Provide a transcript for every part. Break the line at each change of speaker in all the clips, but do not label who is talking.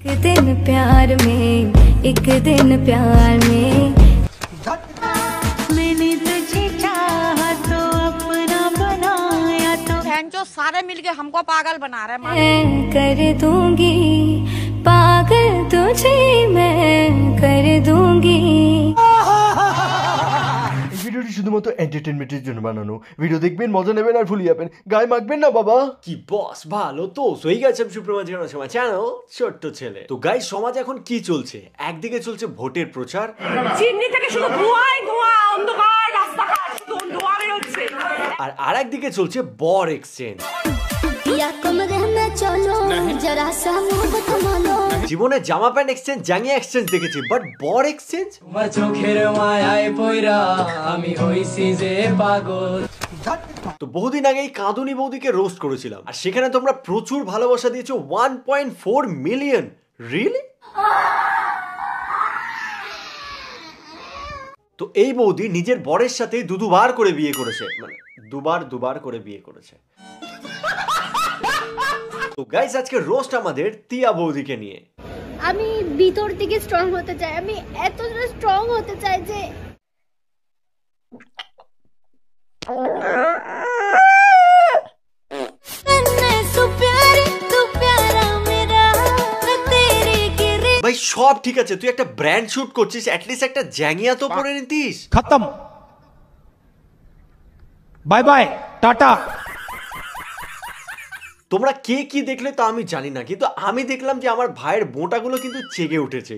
एक दिन प्यार में मैंने तुझे चाहा तो अपना बनाया तो
जो सारे मिलके हमको पागल बना रहे हैं।
मैं कर दूंगी पागल तुझे, मैं कर दूंगी।
ভিডিওটি শুধুমাত্র এন্টারটেইনমেন্টের জন্য বানানো। ভিডিও দেখবেন, মজা নেবেন আর ভুলিয়ে যাবেন, গায়ে মাখবেন না বাবা। কি বস ভালো তো সই গেছে সুপ্রভাত জানানো সময় চ্যানেল ছোট্ট ছেলে। তো গাইস সমাজ এখন কি চলছে? একদিকে চলছে ভোটের প্রচার,
চিমনি থেকে শুধু ধোঁয়াই ধোঁয়া, অন্ধকার রাস্তাঘাট শুধু ধোঁয়া বের হচ্ছে,
আর আরেকদিকে চলছে বর এক্সচেঞ্জ। জীবনে জামা প্যান্ট এক্সচেঞ্জ, জাঙ্গিয়া এক্সচেঞ্জ দেখেছি, বাট বর এক্সচেঞ্জ?
তোমার চোখের মায়ায় পয়রা আমি হইছি যে পাগল।
তো বহুদিন আগেই কাঁদুনি বৌদিকে রোস্ট করেছিলাম, আর সেখানে তোমরা প্রচুর ভালোবাসা দিয়েছো 1.4 মিলিয়ন। রিয়েলি? তো এই বৌদি নিজের বরের সাথে দুবার করে বিয়ে করেছে, মানে দুবার করে বিয়ে করেছে। তো গাইস আজকে রোস্ট আমাদের তিয়া বৌদিকে নিয়ে।
আমি ভিতর থেকে স্ট্রং হতে চাই, আমি এতটা স্ট্রং হতে চাই যে
ভাই সব ঠিক আছে, তুই একটা ব্র্যান্ড শুট করছিস, অ্যাটলিস্ট একটা জ্যাঙ্গিয়া তো পরে নিতিস।
খতম, বাই বাই, টাটা।
তোমরা কে কি দেখলে তা আমি জানি না, কিন্তু আমি দেখলাম যে আমার ভাইয়ের বোঁটাগুলো কিন্তু চেগে উঠেছে,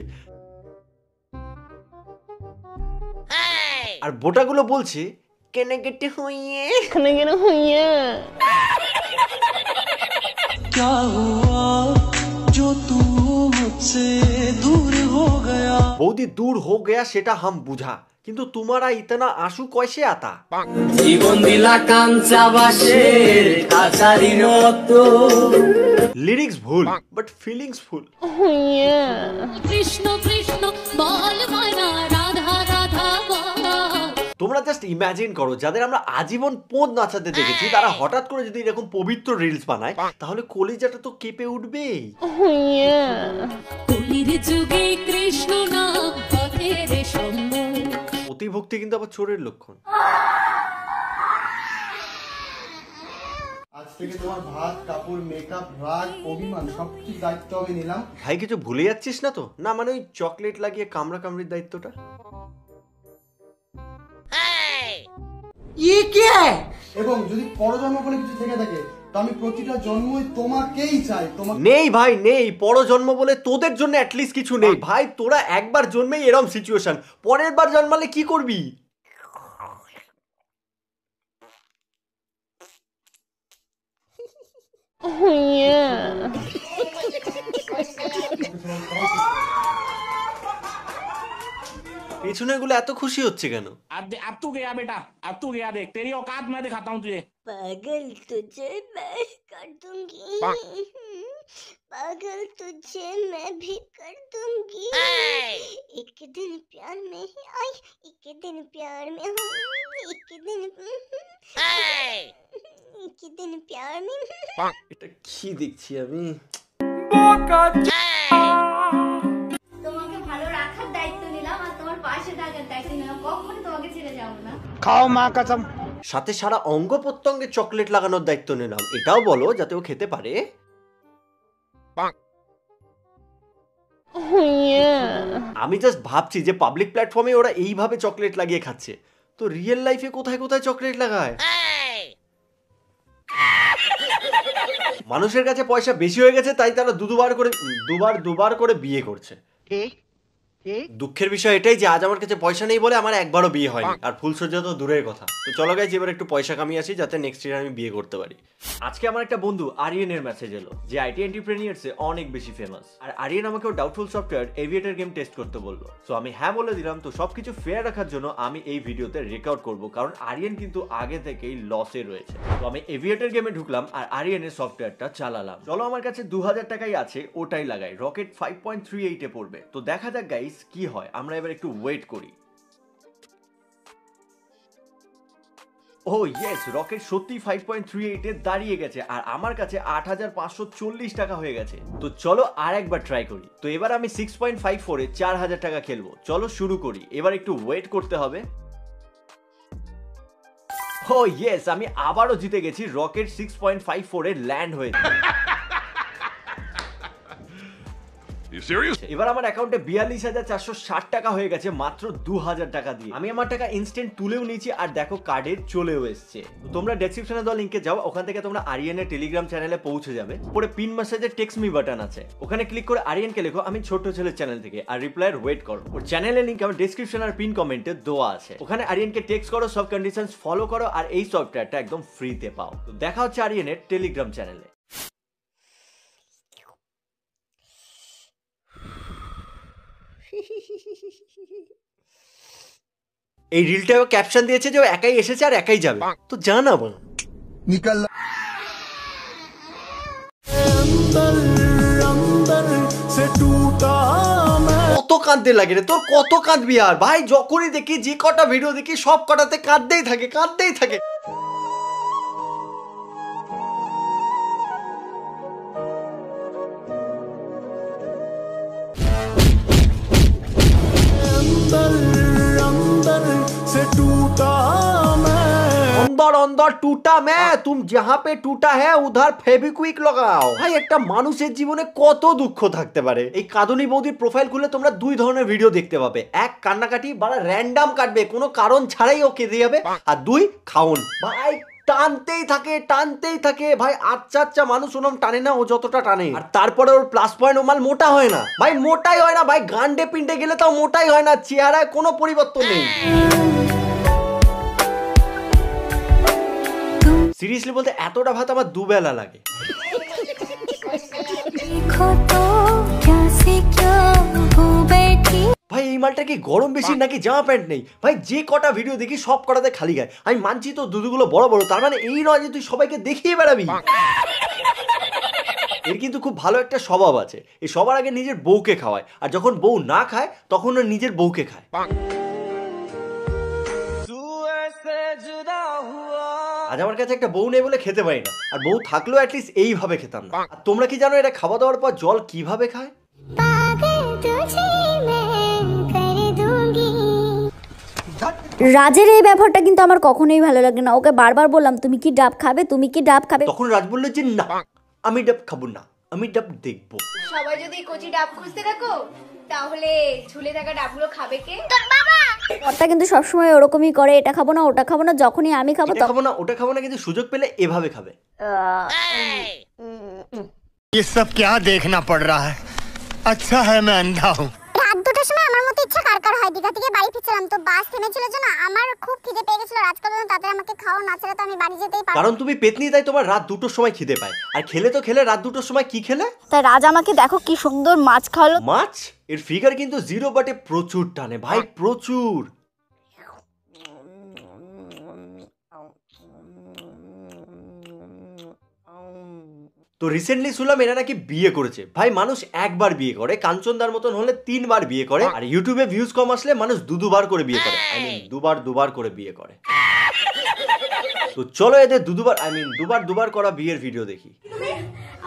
আর বোঁটাগুলো বলছে কেনে কেটে হইয়ে
क्या हुआ जो तू मुझसे दूर हो गया।
বৌদি দূর হো গয়া সেটা হাম বুঝা, কিন্তু তোমারা ইতনা আশু কয়সে আতা?
জীবন দিলা কাঞ্চা বাসের কাছারি মতো।
লিরিক্স ভুল বাট ফিলিংস ফুল।
কৃষ্ণ কৃষ্ণ বল মানা রাধা রাধা বল।
তোমরা জাস্ট ইমাজিন করো, যাদের আমরা আজীবন পোদ নাচাতে দেখেছি, তারা হঠাৎ করে যদি এরকম পবিত্র রিলস বানায়, তাহলে কলিজাটা তো কেঁপে উঠবেই।
কলির যুগে কৃষ্ণ নাম পথের সম্মুখ।
অতিভক্তি কিন্তু আবার চোরের লক্ষণ।
আজ থেকে তোমার ভাত, কাপড়, মেকআপ, রাগ, অভিমান সবকিছু দায়িত্ব আমি নিলাম।
ভাই কিছু ভুলে যাচ্ছিস না তো? না মানে ওই চকলেট লাগিয়ে কামড়া কামড়ির দায়িত্বটা।
এবং যদি পরজন্ম বলে কিছু থেকে থাকে, তো আমি প্রতিটা জন্মই তোমাকেই চাই। তোমার
নেই ভাই নেই, পরজন্ম বলে তোদের জন্য অ্যাটলিস্ট কিছু নেই ভাই। তোরা একবার জন্মেই এরম সিচুয়েশন, পরের বার জন্মালে কি করবি? পেছনে গুলো এত খুশি হচ্ছে কেন?
अब तू गया बेटा, अब तू गया, देख तेरी औकात मैं दिखाता हूँ तुझे।
पागल तुझे मैं कर दूंगी, पागल तुझे मैं भी कर दूंगी। एक दिन प्यार में ही आई, एक दिन प्यार में हम, एक दिन प्यार में।
এটা কি দেখছি আমি?
তোমাকে ভালো রাখার দায়িত্ব নিলাম আর তোমার পাশে থাকার দায়িত্ব নিলাম, কখনো তোমাকে ছেড়ে যাব না।
খাও মা কসম।
সাথে সারা অঙ্গ প্রত্যঙ্গে চকলেট লাগানোর দায়িত্ব নিলাম, এটাও বলো যাতে ও খেতে পারে। আমি জাস্ট ভাবছি যে পাবলিক প্ল্যাটফর্মে ওরা এইভাবে চকলেট লাগিয়ে খাচ্ছে, তো রিয়েল লাইফে কোথায় কোথায় চকলেট লাগায়? মানুষের কাছে পয়সা বেশি হয়ে গেছে, তাই তারা দুবার করে বিয়ে করছে। দুঃখের বিষয় এটাই যে আজ আমার কাছে পয়সা নেই বলে আমার একবারও বিয়ে হয়নি, আর ফুলসজ্জা তো দূরের কথা। তো চলো গাইস এবার একটু পয়সা কামিয়ে আসি, যাতে নেক্সট ইয়ার আমি বিয়ে করতে পারি। আজকে আমার একটা বন্ধু আরিয়ান এর মেসেজ এলো, যে আইটি এন্টারপ্রেনিয়ার্সে অনেক বেশি ফেমাস, আর আরিয়ান আমাকে doubtful software aviator game test করতে বললো। সো আমি হ্যাঁ বলে দিলাম। তো সবকিছু ফেয়ার রাখার জন্য আমি এই ভিডিওতে রেকর্ড করব, কারণ আরিয়ান কিন্তু আগে থেকেই লসে রয়েছে। তো আমি এভিয়েটর গেমে ঢুকলাম আর আরিয়ানের সফটওয়্যারটা চালালাম। চলো আমার কাছে 2000 টাকাই আছে, ওটাই লাগাই। রকেট 5.38 এ পড়বে, তো দেখা যাক গাইস কি হয়। আমরা এবার একটু ওয়েট করি। ও ইয়েস, রকেট সত্যি 5.38 এ দাঁড়িয়ে গেছে আর আমার কাছে 8,540 টাকা হয়ে গেছে। তো চলো আর একবার ট্রাই করি। তো এবার আমি 6.54 এ 4,000 টাকা খেলবো। চলো শুরু করি। এবার একটু ওয়েট করতে হবে। ও ইয়েস, আমি আবারও জিতে গেছি। রকেট 6.54 এ ল্যান্ড হয়েছে। এবার আমার অ্যাকাউন্টে 42,460 টাকা হয়ে গেছে মাত্র 2,000 টাকা দিয়ে। আমি আমার টাকা ইনস্ট্যান্ট তুলেও নিয়েছি আর দেখো কার্ডে চলেও এসছে। তোমরা ডেসক্রিপশনে দেওয়া লিংকে যাও, ওখান থেকে তোমরা আরিয়ানের টেলিগ্রাম চ্যানেলে পৌঁছে যাবে। পরে পিন মেসেজে টেক্সট মি বাটন আছে, ওখানে ক্লিক করে আরিয়ানকে লেখো আমি ছোট ছেলের চ্যানেল থেকে, আর রিপ্লাইয়ের ওয়েট করো। ওর চ্যানেলের লিংক আমার ডেসক্রিপশন আর পিন কমেন্টে দেওয়া আছে। ওখানে আরিয়ানকে টেক্সট করো, সব কন্ডিশনস ফলো করো আর এই সফটওয়্যারটা একদম ফ্রিতে পাও। তো দেখা হচ্ছে আরিয়ানের টেলিগ্রাম চ্যানেলে। এই রিলটাও ক্যাপশন দিয়েছে যে ও একাই এসেছে আর একাই যাবে, তো জানাবো
নিকাল
কত কাঁদতে লাগে রে তোর, কত কাঁদবি আর ভাই? যখনই দেখি যে কটা ভিডিও দেখি সব কটাতে কাঁদতেই থাকে, কাঁদতেই থাকে। अंदर अंदर टूटा मैं, तुम जहाँ पे टूटा है उधर फेविक्विक लगाओ। ভাই একটা মানুষের জীবনে কত দুঃখ থাকতে পারে। এই কাঁদুনি বৌদির প্রোফাইল খুলে তোমরা দুই ধরনের ভিডিও দেখতে পাবে। এক, কান্নাকাটি বা র্যান্ডাম কাটবে, কোনো কারণ ছাড়াই ও কেঁদে যাবে। আর দুই, খাউন। ভাই টানতেই থাকে ভাই। আচ্ছা মানুষ ওরম টানে না, ও যতটা টানে। আর তারপরে ওর প্লাস পয়েন্ট, ও মাল মোটা হয় না ভাই, মোটাই হয় না ভাই। গান্ডে পিন্ডে গেলে তাও মোটাই হয় না, চেহারায় কোনো পরিবর্তন নেই। সিরিয়াসলি বলতে এতটা ভাত আমার দুবেলা লাগে। ভাই এই মালটা কি গরম বেশি নাকি জামা প্যান্ট নেই? ভাই যে কটা ভিডিও দেখি সব কটাতে খালি গায়। আমি মানছি তো দুধুগুলো বড় বড়, তার মানে এই নয় যে তুই সবাইকে দেখিয়ে বেড়াবি। এর কিন্তু খুব ভালো একটা স্বভাব আছে, এই সবার আগে নিজের বউকে খাওয়ায়, আর যখন বউ না খায় তখন ও নিজের বউকে খায়। আজ আমার কাছে একটা বউ নেই বলে খেতে পারি না, আর বউ থাকলেও অ্যাটলিস্ট এইভাবে খেতাম না। আর তোমরা কি জানো এটা খাওয়া দাওয়ার পর জল কিভাবে খায়?
রাজের এই ব্যাপারটা কিন্তু আমার কখনোই ভালো লাগে না। ওকে বারবার বললাম তুমি কি ডাব খাবে, তুমি কি ডাব খাবে।
তখন রাজ বললো যে না, আমি ডাব খাবো না, আমি ডাব দেখবো।
সবাই যদি কচি ডাব খুঁজতে থাকো তাহলে ঝুলে থাকা ডাবগুলো খাবে কে? তোর বাবা।
ওটা কিন্তু সবসময় ওরকমই করে, এটা খাবো না ওটা খাবো না, যখনই আমি খাবো
এটা খাবো না ওটা খাবো না, কিন্তু সুযোগ পেলে এভাবে খাবে।
ये सब क्या देखना पड़ रहा है? अच्छा है मैं अंधा हूँ।
রাত 2টার সময় আমার মতো ইচ্ছা কার হয়, দীঘা থেকে বাড়ি ফিরছিলাম, তো বাস থেমেছিল জন্য আমার খুব খিদে পেয়ে গেছিল। রাজকাল বলল তাড়াতাড়ি আমাকে খাও, না ছাড়া তো আমি বাড়ি যেতেই পারবো।
কারণ তুমি পেতনি, তাই তোমার রাত 2টোর সময় খিদে পায়। আর খেলে তো খেলে রাত 2টোর সময় কি খেলে?
তাই রাজ আমাকে দেখো কি সুন্দর মাছ খাওয়ালো।
মাছ? এর ফিগার কিন্তু 0 বাটে প্রচুর টানে ভাই, প্রচুর। তো রিসেন্টলি শুনলাম এরা নাকি বিয়ে করেছে। ভাই মানুষ একবার বিয়ে করে, কাঞ্চনদার মতন হলে 3 বার বিয়ে করে, আর ইউটিউবে ভিউজ কম আসলে মানুষ দুবার করে বিয়ে করে। আই মিন দুবার করে বিয়ে করে। তো চলো এদের দুবার করা বিয়ের ভিডিও দেখি।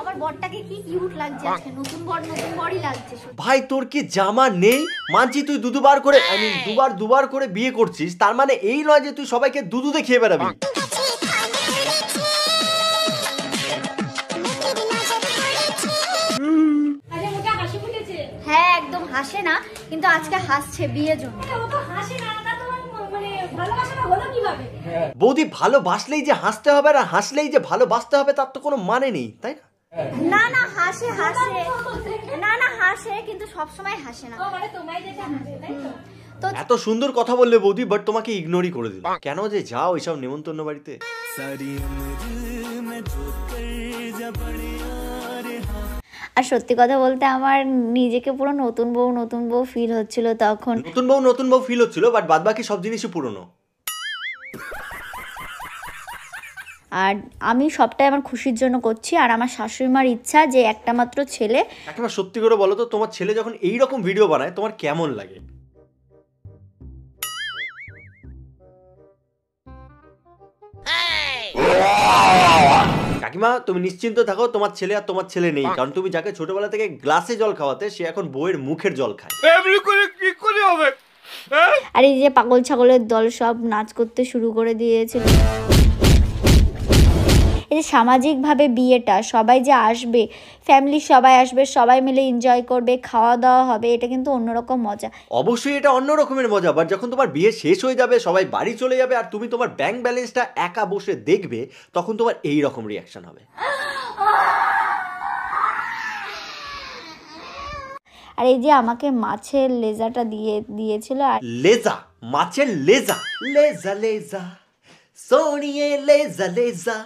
আমার বরটাকে কি কিউট লাগছে আজকে, নতুন বরই লাগছে।
ভাই তোর কি জামা নেই? মানছি তুই দুবার করে, দুবার করে বিয়ে করছিস, তার মানে এই নয় যে তুই সবাইকে দুধু দেখিয়ে বেড়াবি।
হ্যাঁ একদম হাসে না, কিন্তু আজকে হাসছে বিয়ের জন্য।
বৌদি ভালোবাসলেই যে হাসতে হবে আর হাসলেই যে ভালোবাসতে হবে তার তো কোনো মানে নেই, তাই না?
না হাসে কিন্তু সব সময় হাসে না।
এত সুন্দর কথা বললে বৌদি, বাট তোমাকে ইগনোরই করে দিল কেন? যে যাও এইসব নেমন্তন্ন বাড়িতে।
আর সত্যি কথা বলতে আমার নিজেকে পুরো নতুন বউ ফিল হচ্ছিল তখন।
নতুন বউ ফিল হচ্ছিল, বাট বাদ বাকি সব জিনিসই পুরনো।
আর আমি সবটাই আমার খুশির জন্য করছি, আর আমার শাশুড়ি মার ইচ্ছা যে একটা মাত্র ছেলে।
একটা সত্যি করে বলো তো, তোমার ছেলে যখন এইরকম ভিডিও বানায় তোমার কেমন লাগে? কাকিমা তুমি নিশ্চিন্ত থাকো, তোমার ছেলে আর তোমার ছেলে নেই, কারণ তুমি যাকে ছোটবেলা থেকে গ্লাসে জল খাওয়াতে সে এখন বউয়ের মুখের জল খায়।
আর এই যে পাগল ছাগলের দল সব নাচ করতে শুরু করে দিয়েছিল। এই যে সামাজিকভাবে বিয়েটা, সবাই যে আসবে, ফ্যামিলির সবাই আসবে, সবাই মিলে এনজয় করবে, খাওয়া দাওয়া হবে, এটা কিন্তু অন্যরকম মজা।
অবশ্যই এটা অন্য রকমের মজা, বাট যখন তোমার বিয়ে শেষ হয়ে যাবে, সবাই বাড়ি চলে যাবে, আর তুমি তোমার ব্যাংক ব্যালেন্সটা একা বসে দেখবে, তখন তোমার এই রকম রিয়াকশন হবে।
আর এই যে আমাকে মাছের লেজাটা দিয়েছিল, আর
লেজা, মাছের লেজা, লেজা লেজা সোনিয়ে লেজা লেজা।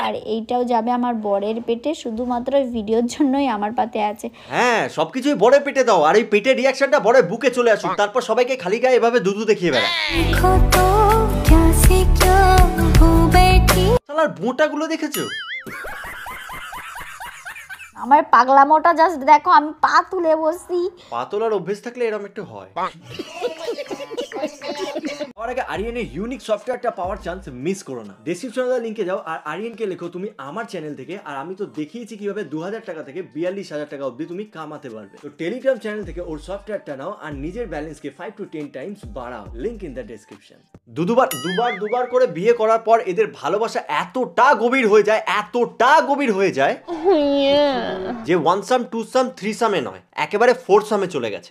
আর এইটাও যাবে আমার বরের পেটে, শুধুমাত্র ভিডিওর জন্যই আমার পাতে আছে।
হ্যাঁ, সবকিছুই বড় পেটে দাও, আর এই পেটের রিয়াকশনটা বড় বুকে চলে আসুক, তারপর সবাইকে খালি গায়ে এভাবে দুধু দেখিয়ে বেড়া। শালার বোঁটাগুলো দেখেছো?
আমার পাগলামোটা জাস্ট দেখো, আমি পা তুলে বসি।
পা তোলার অভ্যেস থাকলে এরকম একটু হয়। আর আগে আরিয়ানের ইউনিক সফটওয়্যারটা পাওয়ার চান্স মিস করো না। ডেসক্রিপশনে লিংকে যাও আর আরিয়ানকে লেখো তুমি আমার চ্যানেল থেকে, আর আমি তো দেখিয়েছি কিভাবে 2000 টাকা থেকে 42,000 টাকা অবধি তুমি কামাতে পারবে। তো টেলিগ্রাম চ্যানেল থেকে ওর সফটওয়্যারটা নাও আর নিজের ব্যালেন্সকে 5 to 10 টাইমস বাড়াও। Link in the description. দুবার করে বিয়ে করার পর এদের ভালোবাসা এতটা গভীর হয়ে যায় যে 1 সাম 2 সাম 3 সামে নয়, একেবারে 4 সামে চলে গেছে।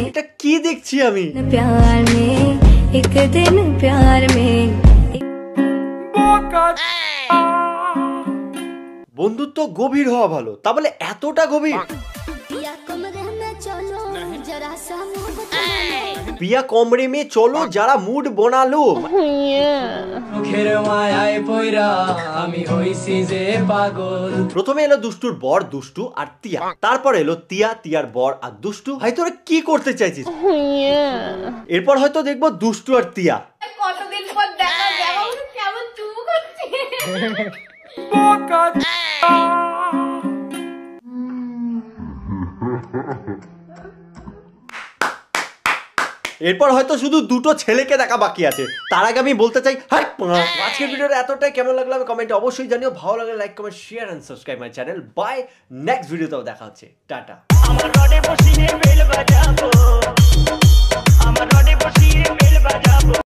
এটা কি দেখছি আমি? বন্ধুত্ব গভীর হওয়া ভালো, তা বলে এতটা গভীর? পিয়া কমরে মে চলো যারা মুড বানালো। প্রথমে এলো দুষ্টুর বর দুষ্টু আর তিয়া, তারপর এলো তিয়া, তিয়ার বর আর দুষ্টু। ভাই তোরা কি করতে চাইছিস? এরপর হয়তো দেখবো দুষ্টু আর তিয়া।
কতদিন পর দেখা যাবে, কেমন চুপ করছে।
এরপর হয়তো শুধু দুটো ছেলেকে দেখা বাকি আছে। তার আগে আমি বলতে চাই, আজকের ভিডিওটা এতটাই, কেমন লাগলো আমি কমেন্টে অবশ্যই জানিও। ভালো লাগলে like, comment, share and subscribe my channel. Bye, next ভিডিওতেও দেখা হচ্ছে। টাটা।